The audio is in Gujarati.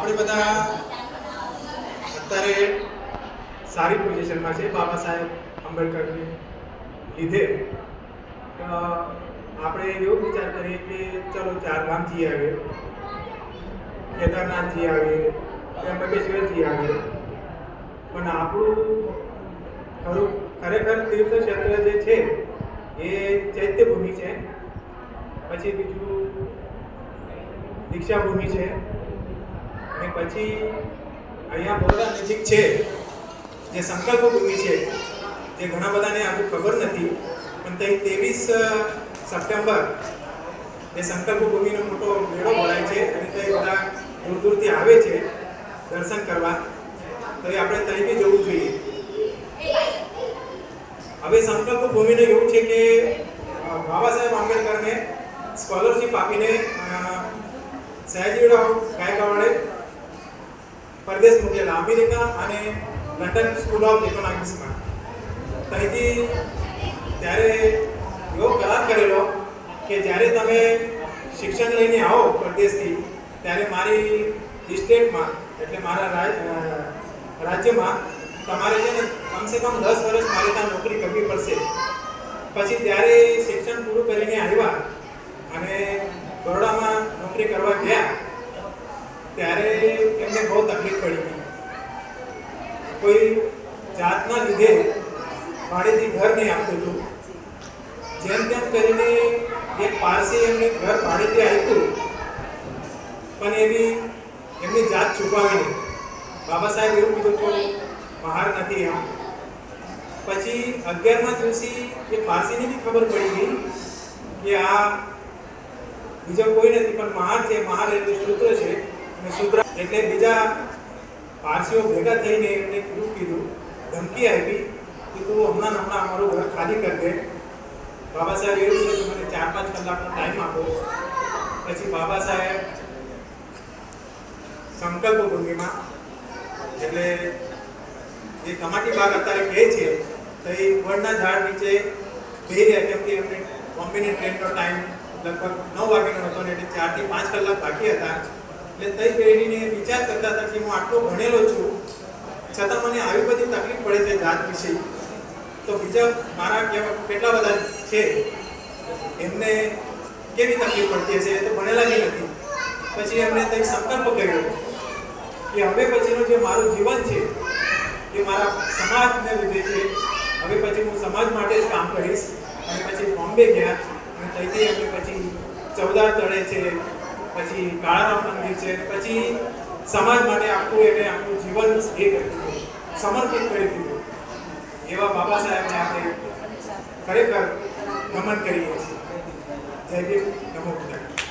આપણે બધા અત્યારે સારી પોઝિશનમાં છે બાબા સાહેબ આંબેડકરની લીધે. આપણે એવો વિચાર કરીએ કે ચલો ચારધામ જઈ આવીએ, કેદારનાથ જઈ આવીએ, ત્રંબકેશ્વર જઈ આવીએ, પણ આપણું ખરેખર તીર્થ ક્ષેત્ર જે છે એ ચૈત્યભૂમિ છે. પછી બીજું દીક્ષાભૂમિ છે, અને પછી અહીંયા બરોડા નજીક છે જે સંકલ્પ ભૂમિ છે, જે ઘણા બધાને હજુ ખબર નથી, પણ તે 23 સપ્ટેમ્બર એ સંકલ્પ ભૂમિનો મોટો મેળો ભરાય છે અને તે બધા દૂર દૂરથી આવે છે દર્શન કરવા. તો એ આપણે ત્યાં બી જવું જોઈએ. હવે સંકલ્પ ભૂમિને એવું છે કે બાબા સાહેબ આંબેડકરને સ્કોલરશિપ આપીને સયાજીરાવ ગાયકવાડે પરદેશ મોકલેલા, અમેરિકા અને લંડન સ્કૂલ ઓફ ઇકોનોમિક્સમાં. ત્યાંથી ત્યારે એવો કરાર કરેલો કે જ્યારે તમે શિક્ષણ લઈને આવો પરદેશથી, ત્યારે મારી સ્ટેટમાં એટલે મારા રાજ્યમાં તમારે છે ને કમસે કમ 10 વર્ષ મારે ત્યાં નોકરી કરવી પડશે. પછી ત્યારે શિક્ષણ પૂરું કરીને આવ્યા અને બરોડામાં નોકરી કરવા ગયા, ત્યારે એમને બહુ તકલીફ પડી. કોઈ જાતના લીધે ભાડેથી ઘર નહીં આપતું હતું. જેમ તેમ કરીને એક પારસી એમને ઘર ભાડેથી આપ્યું, પણ એમની જાત છુપાવી નહીં. બાબા સાહેબ એવું કીધું તો બહાર નથી એમ. પછી 11મા દિવસે એ પારસીને બી ખબર પડી ગઈ કે આ બીજો કોઈ નથી પણ મહાર છે. મહાર એટલે શૂદ્ર છે, અને શૂદ્ર એટલે બીજા પારસીઓ ભેગા થઈને એમને કીધું, ધમકી આપી કે તું હમણાં અમારું ઘર ખાલી કરી દે. બાબા સાહેબ એવું કીધું કે મને 4-5 કલાકનો ટાઈમ આપો. પછી બાબા સાહેબ સંકલ્પ ભૂમિમાં એટલે જે કમાટી બાગ અત્યારે કહે છે તો એ વડના ઝાડ નીચે બેસી રહ્યા, કેમ કે એમને બોમ્બેની ટ્રેનનો ટાઈમ લગભગ 9 વાગ્યાનો હતો ને એટલે 4 થી 5 કલાક બાકી હતા. એટલે તઈ બેસીને વિચાર કરતા હતા કે હું આટલો ભણેલો છું છતાં મને આવી બધી તકલીફ પડે છે જાત વિશે, તો બીજા મારા કેટલા બધા છે એમને કેવી તકલીફ પડતી હશે, એ તો ભણેલા જ નથી. પછી એમને કંઈક સંકલ્પ કર્યો કે હવે પછીનું જે મારું જીવન છે એ મારા સમાજને લીધે છે. હવે પછી હું સમાજ માટે જ કામ કરીશ. અને પછી બોમ્બે ગયા અને ત્યાંથી એમને પછી ચૌદાર તળે છે, પછી કાળારામ મંદિર છે, પછી સમાજ માટે આખું એને આપણું જીવન એ કરી દીધું, સમર્પિત કરી દીધું. એવા બાબા સાહેબને આપણે ખરેખર નમન કરીએ છીએ. જય ભીમ, નમો બુદ્ધાય.